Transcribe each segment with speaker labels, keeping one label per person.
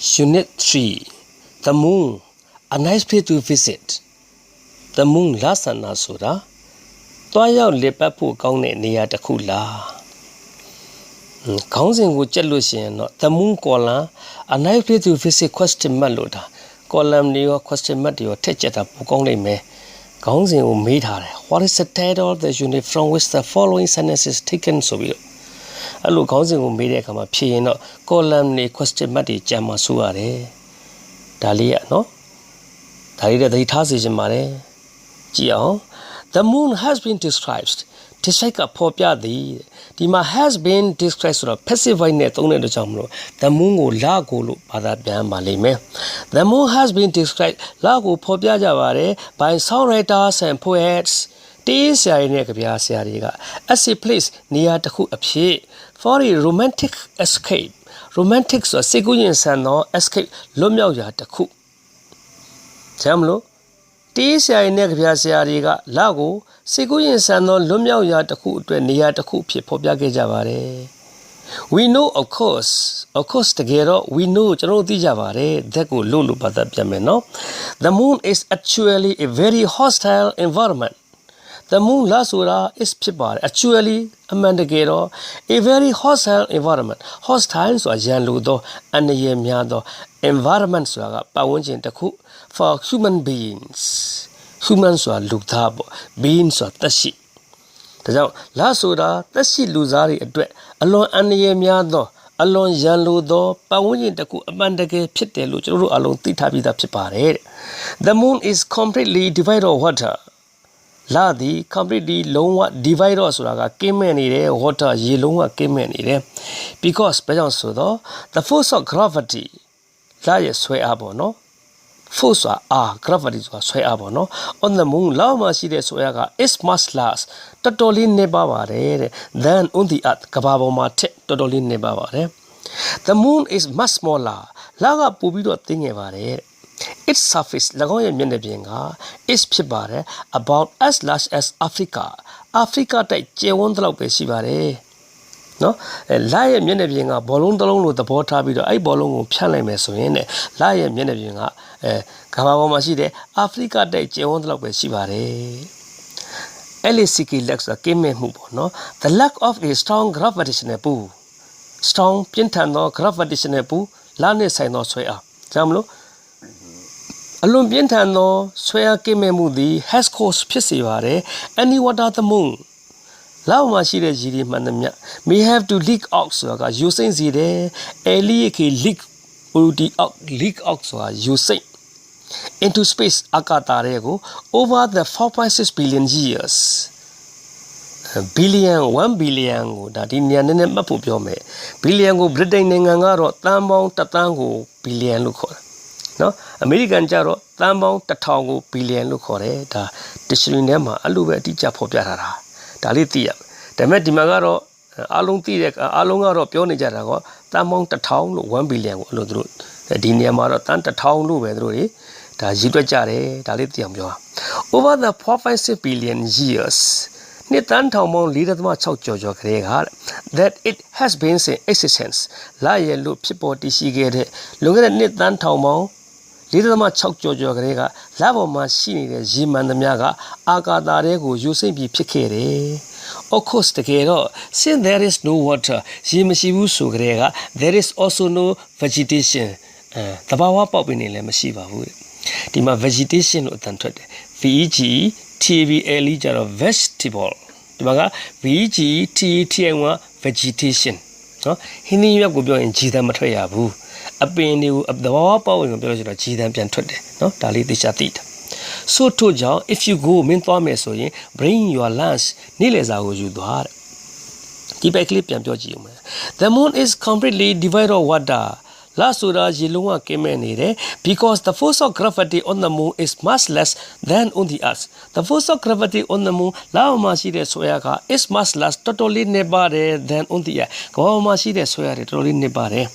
Speaker 1: Unit 3. The moon. A nice place to visit. The moon lasana sura. Toya lepapu kaune near the kula. Counting with Jelusian, the moon cola. A nice place to visit question maluda. Column neo question madio teach at a pukone me. Counting will meet her. What is the title of the unit from which the following sentence is taken so you? A look housing will meet a piano, column ne question mati jamma suare. Dalia no? Dalia the passage mare. Gio, the moon has been described. Tisaka popia the Dima has been described sort of passive net only the jamlo. The moon will lago pada malime. The moon has been described lago popia javare by songwriters and poets. This as a place near the who appear for a romantic escape. Romantics or Seguin no escape Lomio the cook. Jamlo. This Riga Lago, Seguin no Lomio the cook near the cook Popia. We know of course the gero, we know General Di Javare, Deku Lulu Badabjameno. The moon is actually a very hostile environment. The moon lasura is pipar, actually a mandagero, a very hostile environment. Hostile so a janludo and a yemiado environment so pawunjin taku for human beings. Humans are looked up, beings are tashi. The lasura, tashi luzari a dread, alone and yemiado, alone janludo, pawunjin taku abandage pite luchuru alone titabida pipare. The moon is completely divided of water. La the completely long divide suraga came in water yellow came in because Bejansudo, the force of gravity, la sway abono, force gravity was sway abono, on the moon lama si de swaga is much less, totally nebavare, than on the earth kababoma totally nebavare. The moon is much smaller, laga pubido thing evare. Its surface, Lagoya Menebinga, is pibare about as large as Africa. Africa take Jewondra Pesivare. No, a lion Menebinga, Bolundalong with the Portabido, I bolong Piane Mesoine, lion Menebinga, Kawamashide, Africa take Jewondra Pesivare. Elisiki lacks a game mubo, no? The lack of a strong gravitational pull. Strong Pintano gravitational pull, Lane Sino Swaya. Jamlo. Alone Bientano, swear Kimemudi, has caused Pissivare, any water the moon. Lama Shire Giri Manamia may have to leak oxaga using Zide, a leak oxaga using into space Akatarego over the 4.6 billion years. Billion, 1 billion, that Indian Mapupiome, billion go Britain Nangaro, Tambong Tatango, billion look. No, American Jaro, Tambong, Tatango, billion look for it, Tishinema, Aluve, teacher Popiara, Talitia, the Metimagaro, Along Tirek, Alongaro, Pionijarago, Tambong, Tatang, 1 billion, Ludru, the Diniamaro, Tanta Town, Luvedrui, the Zidajare, Talitiam. Over the 4.6 billion years, Nitan Taumon leader Jojo Gregar, that it has been in existence. Lie loop people disigate, look at Nitan Taumon. Little ma chok jojo grega, lavo machine, Jim and the Miaga, Agadarego, using be picere. Of course, the gero, since there is no water, Jimasibusu grega, there is also no vegetation. The Bawa Popinile Masiva. Dima vegetation utanted. VG, TV, Elijah of vegetable. Dimaga, VG, TTM, vegetation. Hini Yagubo in Jida Matrayabu. A penny of the power in the Jidam Piantode, no, Dali the Chatit. So to Joe, if you go Mintomesoy, bring your lunch, Nileza you do. Keep a clip and the moon is completely divided of water. La Sura Jilua came in because the force of gravity on the moon is much less than on the earth. The force of gravity on the moon, La Mashi de Soyaga, is much less totally nebare than on the earth. Go Mashi de Soya, totally nebare.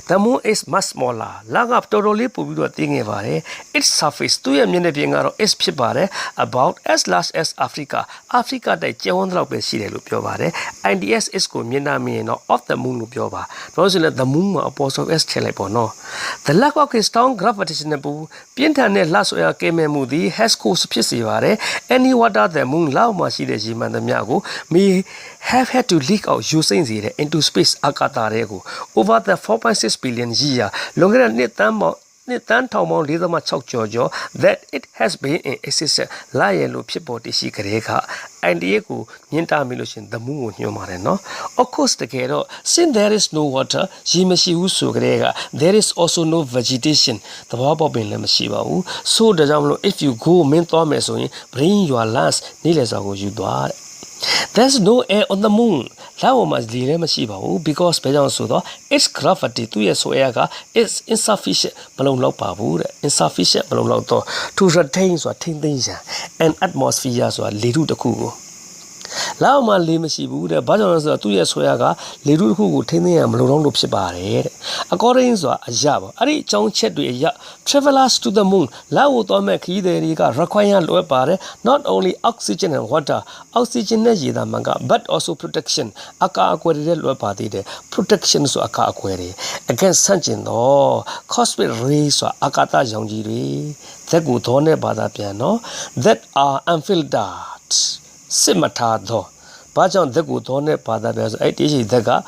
Speaker 1: The moon is much smaller. Lagap totally pubido thingy vare. Its surface to a minipingaro is pipare about as large as Africa. Africa de Jawandra Beside Lupiovare. And yes is Kuminamino of the moon Lupiova. Those let the moon apostle as telepono. The lack of his strong gravitational Pientane last where came a moody has caused pisivare. Any water the moon lao machine Jimandamiago may have had to leak out using it into space Akatarego over the 4.6 billion year longer than Nitan Tomon Lidama Chok Jojo that it has been in existence Lion people Grega and Diego Ninta Milushin the moon Humareno. Of course the Gero, since there is no water, Jimashi Usu Grega, there is also no vegetation, the Wabab in Lamashiba. So the Jamlo, if you go Minto Mesoin, bring your lance, Nilesago you do. There's no air on the moon. Lao must delay because Pejansudo, its gravity 2 years ago is insufficient insufficient to retain and atmosphere so little the cool. Lao man limashibu, the Bajan's 2 years ago, little who tending a long loop shibare. According to a job, Ari Chong Chet travelers to the moon. Lao Tomek Ida require lower pare, not only oxygen and water, oxygen manga, but also protection. Aka aquaria lower party, protection so aka aquari against sunshine or cosmic rays or akata jongiri, the good tone bada piano that are unfiltered. Simatado. Bajan the good on Pada Bears 80 dega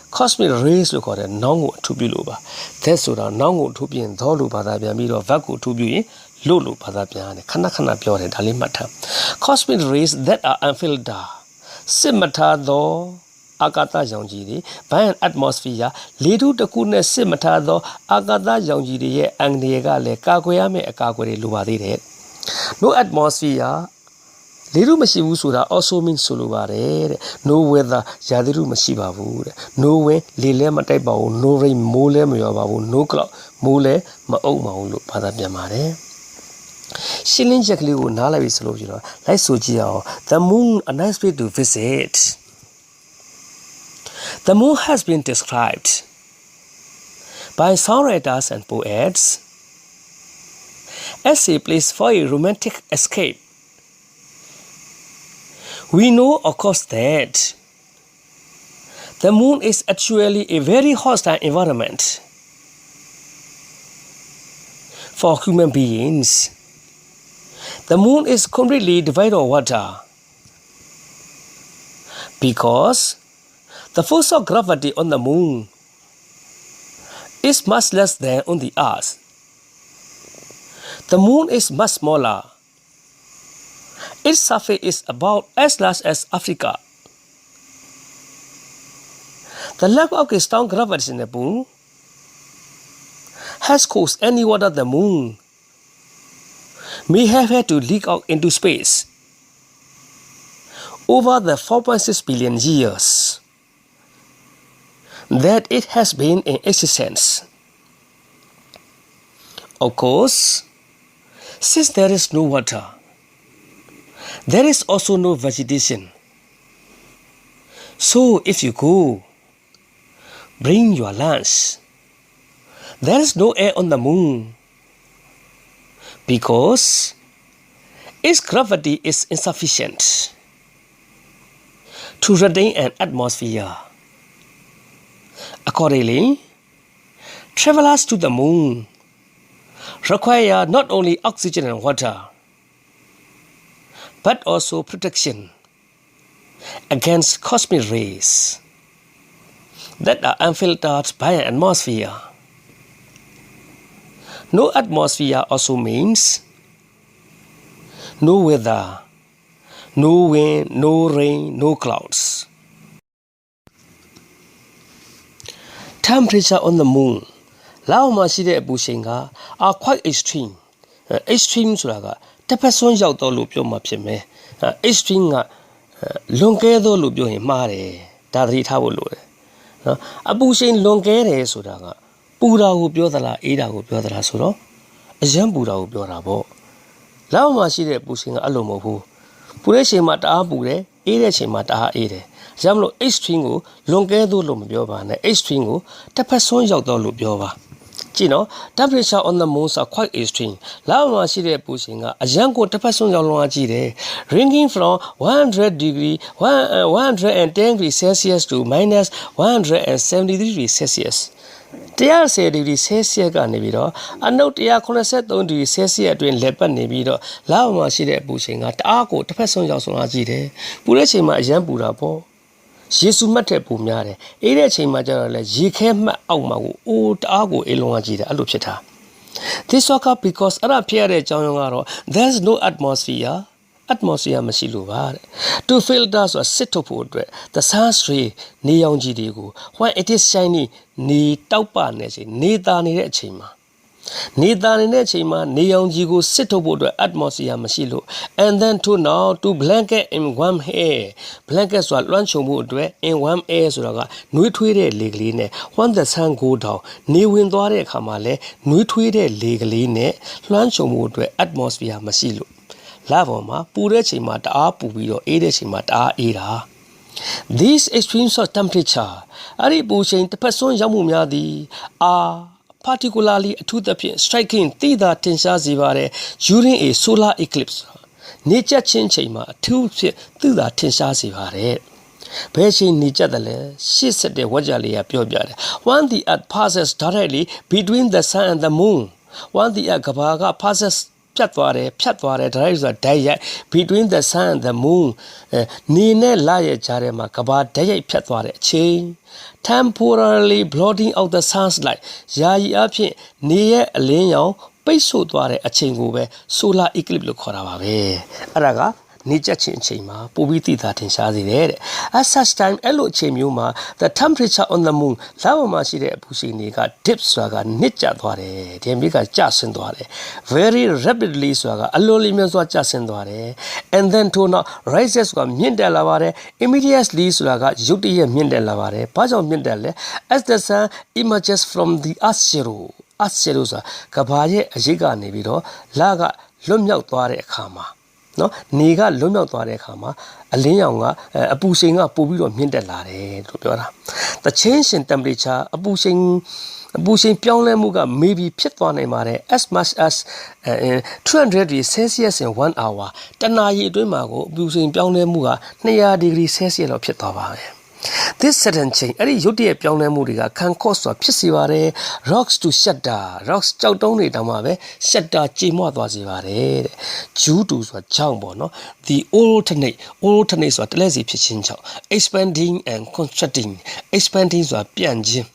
Speaker 1: cosmic rays look at a non to be luba. Tesura non to be in Tolu Padabia Miro Vaku to be Lulu Padabian, Kanakana Pure and Alimata. Cosmic rays that are unfiltered. Simatado. Agata Jongiri, by an atmosphere, little the goodness Simatado, Agata Jongiri, and the Egale, Kaguame, a Kaguri Luadi. No atmosphere. Little Masivusura also means Solubare, no weather, Yadiru Masibavu, no way, Lile Matebao, no rain, Mole, Miobavu, no cloud, Mole, Mao Maulu, Padabiamare. Shilling Jackly would Nala is Logina, like Sojiao, the moon, a nice place to visit. The moon has been described by songwriters and poets as a place for a romantic escape. We know, of course, that the moon is actually a very hostile environment for human beings. The moon is completely devoid of water because the force of gravity on the moon is much less than on the earth. The moon is much smaller. Its surface is about as large as Africa. The lack of a strong gravity in the moon has caused any water the moon may have had to leak out into space over the 4.6 billion years that it has been in existence. Of course, since there is no water, there is also no vegetation. So if you go, bring your lunch. There is no air on the moon because its gravity is insufficient to retain an atmosphere. Accordingly, travelers to the moon require not only oxygen and water, but also protection against cosmic rays that are unfiltered by an atmosphere. No atmosphere also means no weather, no wind, no rain, no clouds. Temperature on the moon, Lao Mashide Bushinga are quite extreme. Extreme Suraga, Tepason Yauto Lupio Mapime, extreme Longedo Lupio in Mare, Dadri Tavolo. A Bushin Longere Suraga, Pura Ubiodala, Ida Ubiodala Suro, a Jambura Ubiorabo. Lao Mashide Bushinga Alomohu, Pureshi Mata Bure, Ere Mata Ere. ရမလို့ extreme ကိုလွန်ကဲသို့လို့မပြောပါနဲ့ extreme ကိုတစ်ဖက်ဆုံးရောက်တော့လို့ပြောပါကြည့်နော် temperature on the moon are quite extreme လာမှာရှိတဲ့ပူချိန်ကအရန်ကိုတစ်ဖက်ဆုံးရောက်လွန်အားကြီးတယ် ranging from 110 degree Celsius to minus 173 degree Celsius 110 degree Celsius ကနေပြီးတော့အနုတ်183 degree Celsius အတွင်းလက်ပတ်နေပြီးတော့လာမှာရှိတဲ့အပူချိန်ကတအားကိုတစ်ဖက်ဆုံးရောက်ဆုံးအားကြီးတယ်ပူတဲ့ချိန်မှာအရန်ပူတာပေါ့ယေစုမှတ်တဲ့ပုံများတယ်အေးတဲ့အချိန်မှာကျတော့လေရေခဲမှတ်အောက်မှာကိုအိုးတအားကိုအေးလုံးအားကြီးတယ်အဲ့လိုဖြစ်တာ This occurs because အဲ့ဒါဖြစ်ရတဲ့အကြောင်းကတော့ there's no atmosphere မရှိလို့ပါတဲ့ to filter ဆိုတာစစ်ထုတ်ဖို့အတွက် the sun's ray နေရောင်ခြည်တွေကို when it is shining နေတောက်ပနေချိန်နေတာနေတဲ့အချိန်မှာနေတာနေတဲ့အချိန်မှာနေရောင်ခြည်ကိုစစ်ထုတ်ဖို့အတွက် atmosphere မရှိလို့ and then to blanket in warm air blanket ဆိုတာလွှမ်းခြုံမှုအတွက် in warm air ဆိုတာကနှွေးထွေးတဲ့လေကလေးနဲ့ when the sun go down နေဝင်သွားတဲ့အခါမှာလဲနှွေးထွေးတဲ့လေကလေးနဲ့လွှမ်းခြုံမှုအတွက် atmosphere မရှိလို့လာပေါ်မှာပူတဲ့ချိန်မှာတအားပူပြီးတော့အေးတဲ့ချိန်မှာတအားအေးတာ These extremes of temperature အဲ့ဒီပူချိန်တစ်ဖက်စွန်းရောက်မှုများသည် particularly အထူးသဖြင့် striking သိသာထင်ရှားစေပါတယ် during a solar eclipse နေကျခြင်းချိန်မှာအထူးဖြင့်သိသာထင်ရှားစေပါတယ်ဘယ်ချိန်နေကျတယ်လဲရှေ့ဆက်တဲ့ဝါကြလေးကပြောပြတယ် When the earth passes directly between the sun and the moon when the earth ကဘာက passes ဖြတ်သွားတယ် direct ဆိုတာဓာတ်ရိုက် between the sun and the moon နေနဲ့လရဲ့ကြားထဲမှာကဘာဓာတ်ရိုက်ဖြတ်သွားတဲ့အချိန် temporarily blotting out the sun's light ယာယီအဖြစ်နေရဲ့အလင်းရောင်ပိတ်ဆို့သွားတဲ့အချိန်ကိုပဲ solar eclipse လို့ခေါ်တာပါပဲအဲ့ဒါကနေကျခြင်းအချိန်မှာပိုပြီးသိသာထင်ရှားစေတယ်တဲ့ at such time အဲ့လိုအချိန်မျိုးမှာ the temperature on the moon လာပေါ်မှာရှိတဲ့အပူချိန်တွေက dip ဆိုတာကနစ်ကျသွားတယ်ဒီမြစ်ကကျဆင်းသွားတယ် very rapidly ဆိုတာကအလွန်လျင်မြန်စွာကျဆင်းသွားတယ် and then to now rises ဆိုတာမြင့်တက်လာပါတယ် immediately ဆိုတာကရုတ်တရက်မြင့်တက်လာပါတယ်ဘာကြောင့်မြင့်တက်လဲ as the sun emerges from the earth shadow ဆိုတာကဘာရဲ့အရိပ်ကနေပြီးတော့လကလွတ်မြောက်သွားတဲ့အခါမှာနော်နေကလွတ်မြောက်သွားတဲ့အခါမှာအလင်းရောင်ကအပူချိန်ကပိုပြီးတော့မြင့်တက်လာတယ်လို့ပြောတာ The change in temperature အပူချိန်ပြောင်းလဲမှုက maybe ဖြစ်သွားနိုင်ပါတယ် as much as 200 degrees Celsius in 1 hour တနာရီအတွင်းမှာကိုအပူချိန်ပြောင်းလဲမှုက200 degrees Celsius လောက်ဖြစ်သွားပါတယ် This sudden change အဲ့ဒီရုတ်တရက်ပြောင်းလဲမှုတွေက can cause ဆိုတာဖြစ်စေပါတယ် rocks to shatter rocks ကြောက်တုံးတွေတောင်မှပဲ shatter ကြေမွသွားစေပါတယ်တဲ့ due to ဆိုတာကြောင့်ပေါ့နော် the alternate ဆိုတာတလဲစီဖြစ်ခြင်းကြောင့် expanding and contracting expanding ဆိုတာပြန့်ခြင်း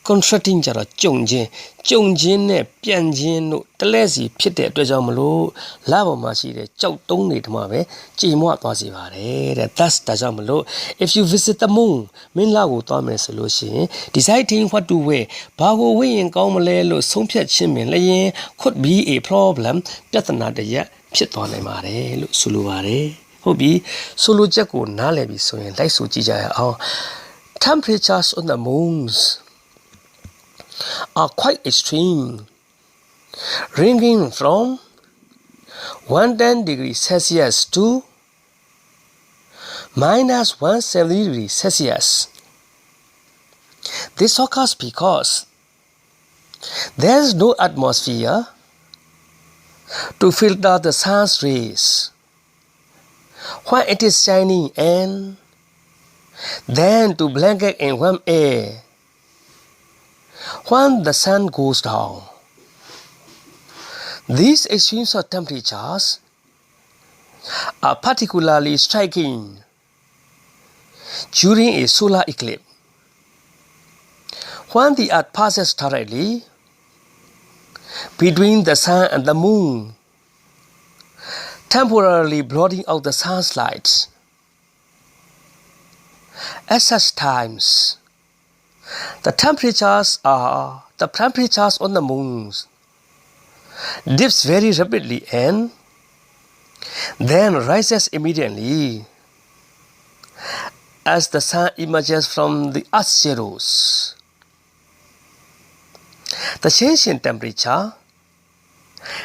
Speaker 1: contracting ကြတော့ကျုံခြင်းနဲ့ပြန့်ခြင်းတို့တလဲစီဖြစ်တဲ့အတွက်ကြောင့်မလို့လပေါ်မှာရှိတဲ့ကြောက်တုံးတွေတမှာပဲကြေမွသွားစေပါတယ်တဲ့ that's ဒါကြောင့်မလို့ if you visit the moon မင်းလကိုသွားမယ်ဆိုလို့ရှိရင် deciding what to wear ဘာကိုဝတ်ရင်ကောင်းမလဲလို့ဆုံးဖြတ်ခြင်းပင်လည်း could be a problem ပြဿနာတစ်ရပ်ဖြစ်သွားနိုင်ပါတယ်လို့ဆိုလိုပါတယ်ဟုတ်ပြီဆိုလိုချက်ကိုနားလည်ပြီဆိုရင်လိုက်ဆိုကြည့်ကြရအောင် temperatures on the moons are quite extreme, ranging from 110 degrees Celsius to minus 170 degrees Celsius. This occurs because there is no atmosphere to filter the sun's rays when it is shining and then to blanket in warm air when the sun goes down. These extremes of temperatures are particularly striking during a solar eclipse. When the earth passes directly between the sun and the moon, temporarily blotting out the sun's light. At such times, the temperatures on the moon dips very rapidly and then rises immediately as the sun emerges from the earth's shadows. The change in temperature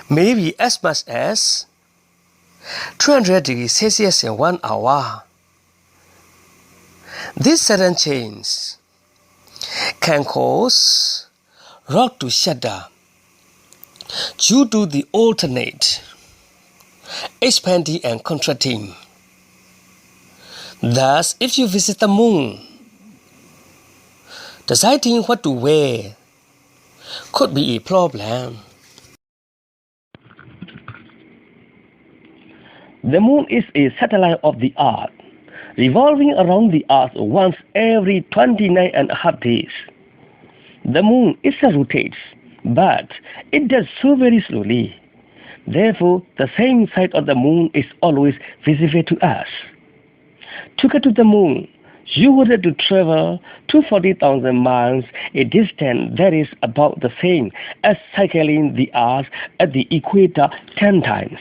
Speaker 1: may be as much as 200 degrees Celsius in 1 hour. These sudden changes can cause rock to shudder due to the alternate expanding and contracting. Thus, if you visit the moon, deciding what to wear could be a problem. The moon is a satellite of the Earth, revolving around the Earth once every 29.5 days. The moon itself rotates, but it does so very slowly. Therefore, the same side of the moon is always visible to us. To get to the moon, you would have to travel 240,000 miles, a distance that is about the same as cycling the Earth at the equator 10 times.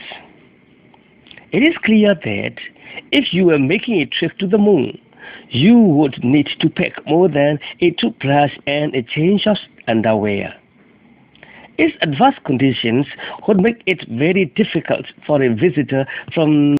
Speaker 1: It is clear that if you were making a trip to the moon, you would need to pack more than a toothbrush and a change of underwear. Its adverse conditions would make it very difficult for a visitor from